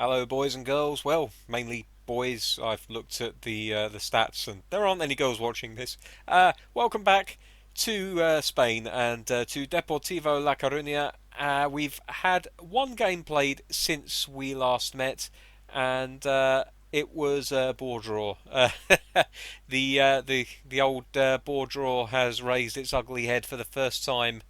Hello, boys and girls. Well, mainly boys. I've looked at the stats, and there aren't any girls watching this. Welcome back to Spain and to Deportivo La Coruna. We've had one game played since we last met, and it was a bore draw. The old bore draw has raised its ugly head for the first time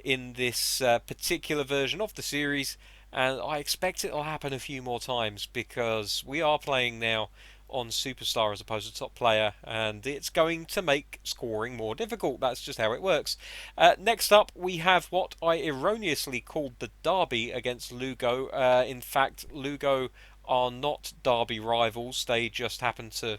in this particular version of the series, and I expect it'll happen a few more times because we are playing now on Superstar as opposed to Top Player, and it's going to make scoring more difficult. That's just how it works. Next up, we have what I erroneously called the derby against Lugo. In fact, Lugo are not derby rivals, they just happen to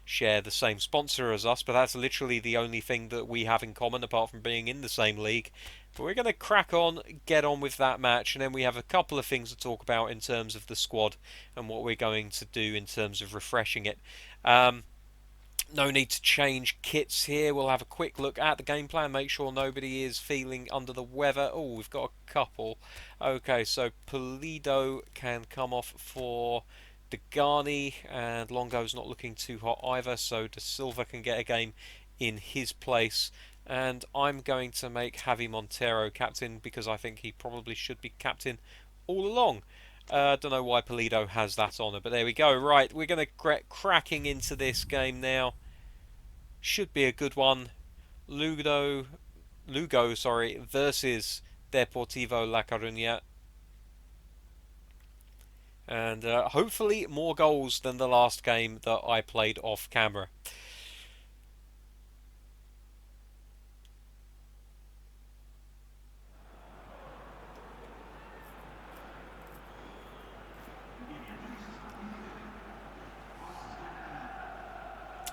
share the same sponsor as us, but that's literally the only thing that we have in common apart from being in the same league. But we're going to crack on, get on with that match, and then we have a couple of things to talk about in terms of the squad and what we're going to do in terms of refreshing it. No need to change kits here. We'll have a quick look at the game plan, make sure nobody is feeling under the weather. Oh, we've got a couple. Okay, so Pulido can come off for Degani, and Longo's not looking too hot either, so De Silva can get a game in his place. And I'm going to make Javi Montero captain because I think he probably should be captain all along. Don't know why Pulido has that honour, but there we go. Right, we're going to get cracking into this game now. Should be a good one. Lugo, versus Deportivo La Coruna, and hopefully more goals than the last game that I played off camera.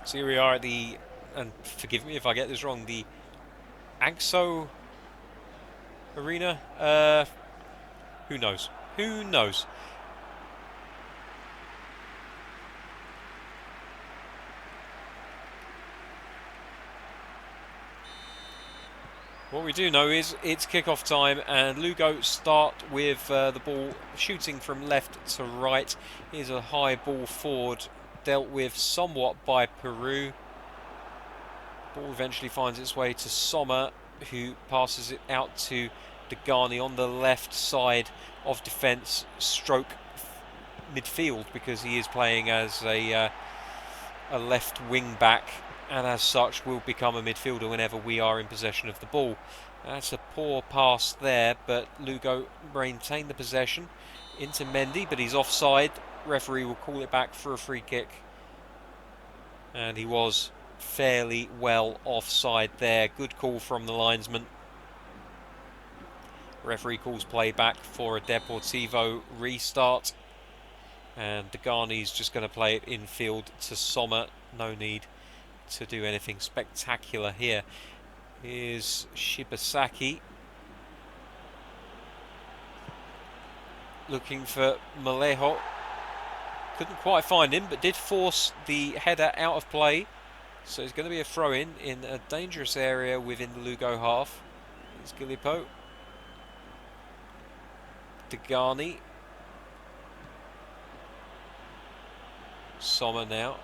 So here we are at the, and forgive me if I get this wrong, the Agso Arena. Who knows? Who knows? What we do know is it's kickoff time, and Lugo start with the ball shooting from left to right. Here's a high ball forward, dealt with somewhat by Peru. Ball eventually finds its way to Sommer, who passes it out to Degani on the left side of defence, stroke midfield, because he is playing as a left wing back, and as such will become a midfielder whenever we are in possession of the ball. That's a poor pass there, but Lugo maintained the possession into Mendy, but he's offside. Referee will call it back for a free kick, and he was fairly well offside there. Good call from the linesman. Referee calls play back for a Deportivo restart, and Degani's just going to play it infield to Sommer. No need to do anything spectacular here. Here's Shibasaki looking for Malejo. Couldn't quite find him, but did force the header out of play. So it's going to be a throw-in in a dangerous area within the Lugo half. It's Gillipo. Degani. Sommer now.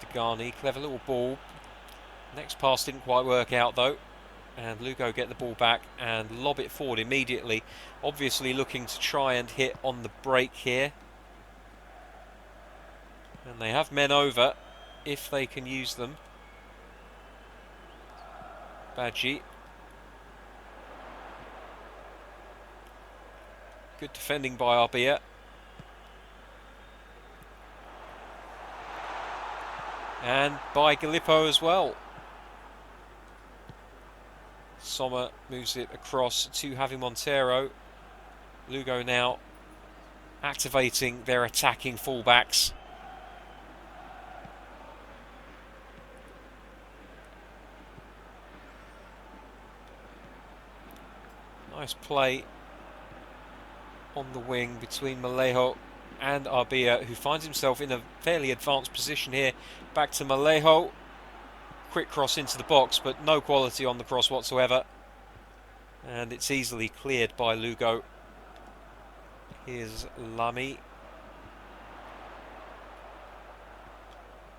Degani, clever little ball. Next pass didn't quite work out though. And Lugo get the ball back and lob it forward immediately. Obviously looking to try and hit on the break here. And they have men over if they can use them. Badji. Good defending by Arbia. And by Galipo as well. Sommer moves it across to Javi Montero. Lugo now activating their attacking fullbacks. Nice play on the wing between Malejo and Arbia, who finds himself in a fairly advanced position here. Back to Malejo. Quick cross into the box, but no quality on the cross whatsoever. And it's easily cleared by Lugo. Here's Lamy.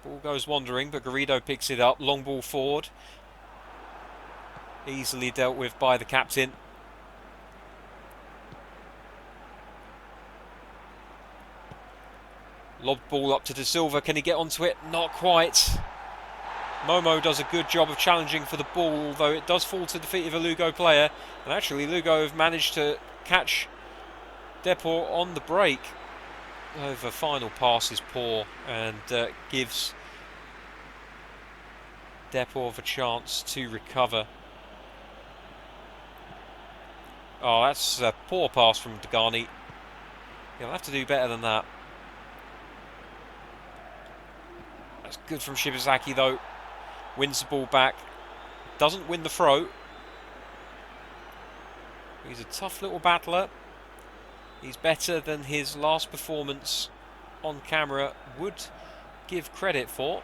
Ball goes wandering, but Garrido picks it up. Long ball forward. Easily dealt with by the captain. Lobbed ball up to De Silva. Can he get onto it? Not quite. Momo does a good job of challenging for the ball, although it does fall to the feet of a Lugo player. And actually, Lugo have managed to catch Depor on the break. Oh, the final pass is poor and gives Depor a chance to recover. Oh, that's a poor pass from Degani. He'll have to do better than that. That's good from Shibazaki though. Wins the ball back. Doesn't win the throw. He's a tough little battler. He's better than his last performance on camera would give credit for.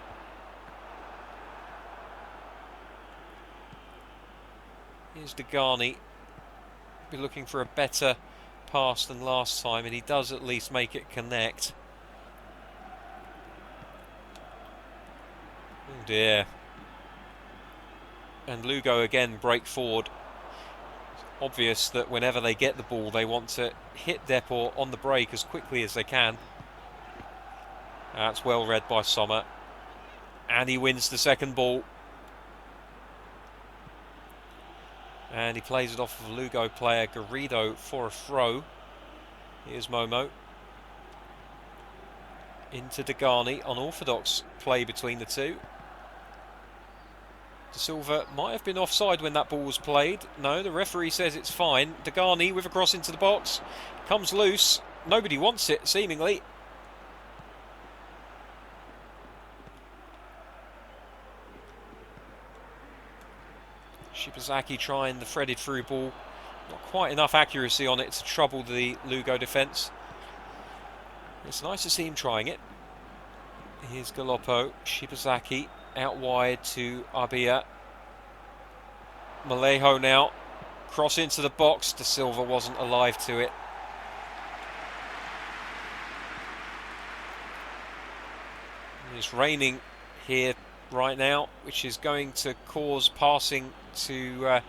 Here's Degani. Be looking for a better pass than last time, and he does at least make it connect. Oh dear. And Lugo again break forward. It's obvious that whenever they get the ball, they want to hit Depor on the break as quickly as they can. That's well read by Sommer. And he wins the second ball. And he plays it off of a Lugo player, Garrido, for a throw. Here's Momo. Into Degani. Unorthodox play between the two. De Silva might have been offside when that ball was played. No, the referee says it's fine. Degani with a cross into the box. Comes loose. Nobody wants it, seemingly. Shibazaki trying the threaded through ball. Not quite enough accuracy on it to trouble the Lugo defence. It's nice to see him trying it. Here's Galoppo. Shibazaki out wide to Arbia. Malejo now. Cross into the box. De Silva wasn't alive to it. It's raining here right now, which is going to cause passing to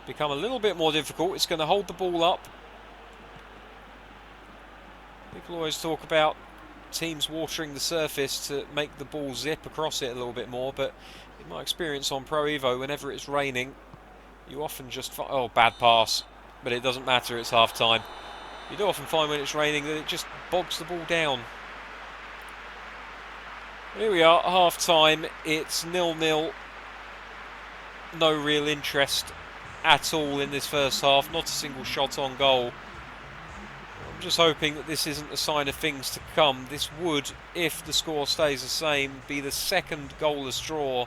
become a little bit more difficult. It's going to hold the ball up. People always talk about teams watering the surface to make the ball zip across it a little bit more, but in my experience on Pro Evo, whenever it's raining, you often just find, oh, bad pass, but it doesn't matter, it's half time. You do often find when it's raining that it just bogs the ball down. Here we are, half time. It's 0-0. No real interest at all in this first half. Not a single shot on goal. I'm just hoping that this isn't a sign of things to come. This would, if the score stays the same, be the second goalless draw.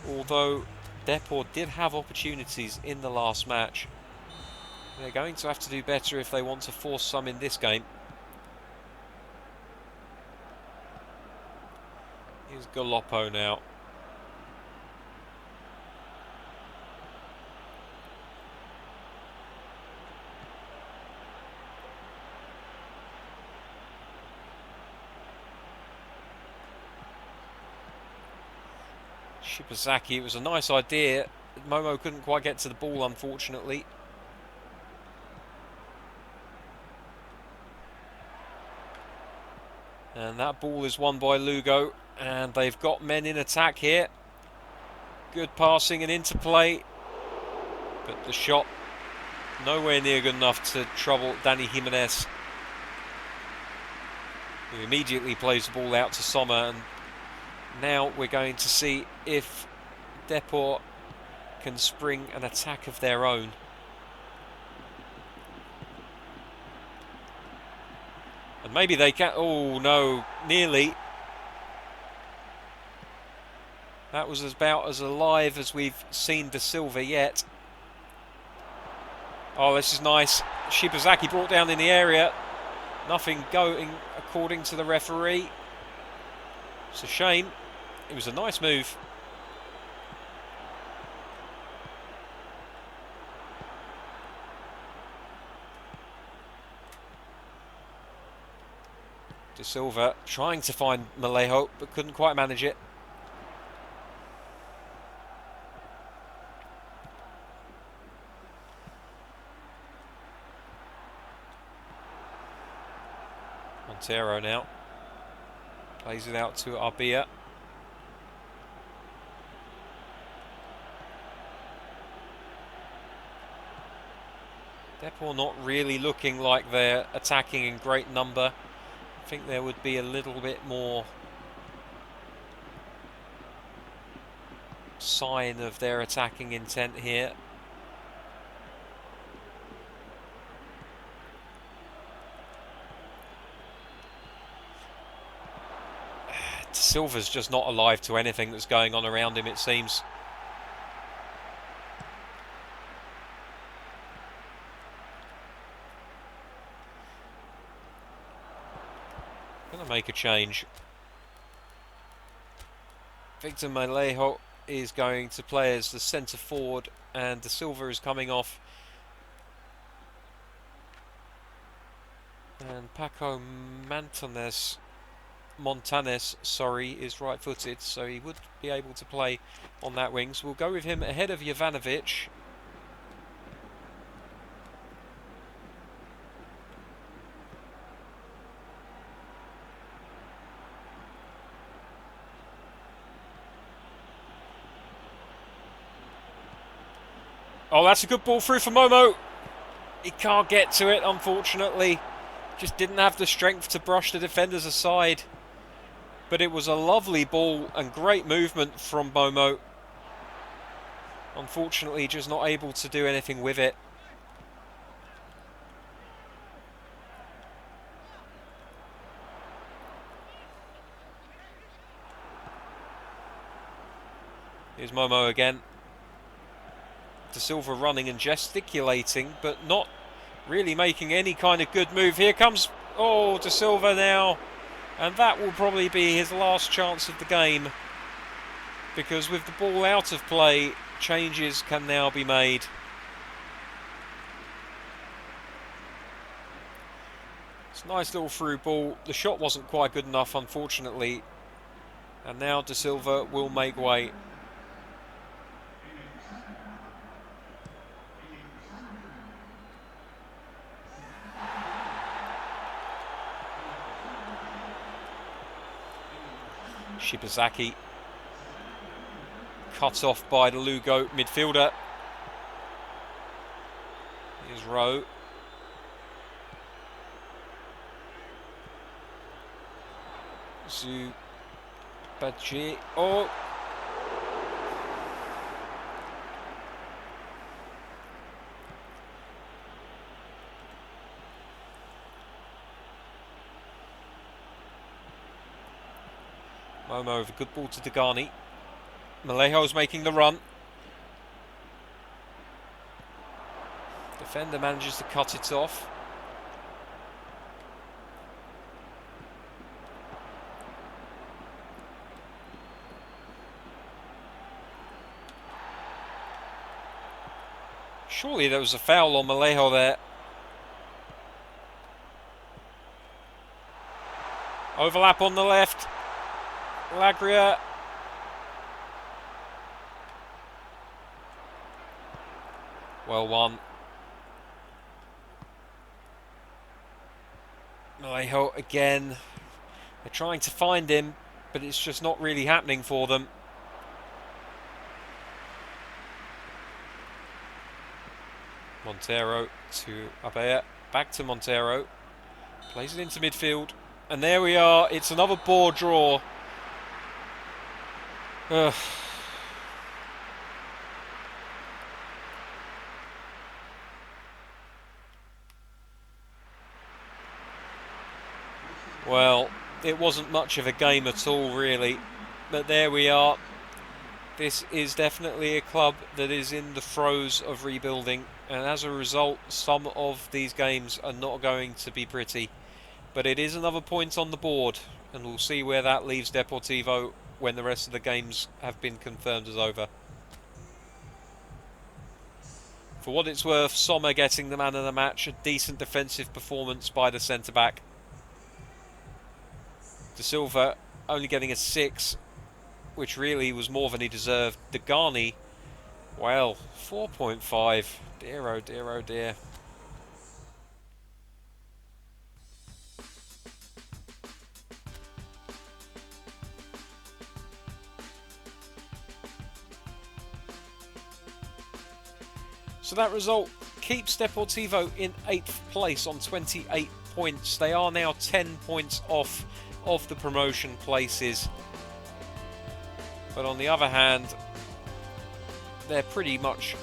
Although Depor did have opportunities in the last match. They're going to have to do better if they want to force some in this game. Here's Galoppo now. Shibazaki, it was a nice idea. Momo couldn't quite get to the ball, unfortunately. And that ball is won by Lugo. And they've got men in attack here. Good passing and interplay. But the shot nowhere near good enough to trouble Danny Jimenez, who immediately plays the ball out to Sommer. And now we're going to see if Depor can spring an attack of their own. And maybe they can. Oh no, nearly. That was about as alive as we've seen De Silva yet. Oh, this is nice. Shibazaki brought down in the area. Nothing going according to the referee. It's a shame. It was a nice move. De Silva trying to find Malejo, but couldn't quite manage it. Montero now. Plays it out to Arbia. Depor not really looking like they're attacking in great number. I think there would be a little bit more sign of their attacking intent here. Silva's just not alive to anything that's going on around him, it seems. Gonna make a change. Victor Malejo is going to play as the centre forward, and De Silva is coming off. And Paco Montanes, is right-footed, so he would be able to play on that wing. So we'll go with him ahead of Jovanovic. Oh, that's a good ball through for Momo. He can't get to it, unfortunately. Just didn't have the strength to brush the defenders aside. But it was a lovely ball and great movement from Momo. Unfortunately, just not able to do anything with it. Here's Momo again. De Silva running and gesticulating, but not really making any kind of good move. Here comes, De Silva now. And that will probably be his last chance of the game. Because with the ball out of play, changes can now be made. It's a nice little through ball. The shot wasn't quite good enough, unfortunately. And now De Silva will make way. Shibazaki cut off by the Lugo midfielder. Here's Rowe. Zubaji. Oh! Momo with a good ball to Degani. Malejo's making the run. Defender manages to cut it off. Surely there was a foul on Malejo there. Overlap on the left. Lagria. Well won. Malejo again. They're trying to find him, but it's just not really happening for them. Montero to Abea. Back to Montero. Plays it into midfield. And there we are. It's another ball draw. Ugh. Well, it wasn't much of a game at all, really. But there we are. This is definitely a club that is in the throes of rebuilding. And as a result, some of these games are not going to be pretty. But it is another point on the board. And we'll see where that leaves Deportivo when the rest of the games have been confirmed as over. For what it's worth, Sommer getting the man of the match. A decent defensive performance by the centre-back. De Silva only getting a 6, which really was more than he deserved. Degani, well, 4.5. Dear, oh dear, oh dear. So that result keeps Deportivo in 8th place on 28 points. They are now 10 points off of the promotion places. But on the other hand, they're pretty much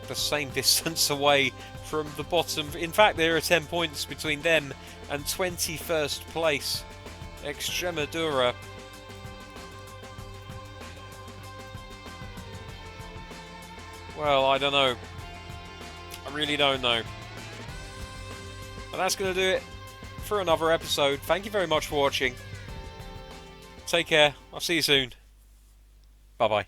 the same distance away from the bottom. In fact, there are 10 points between them and 21st place, Extremadura. Well, I don't know. I really don't know. But that's going to do it for another episode. Thank you very much for watching. Take care. I'll see you soon. Bye-bye.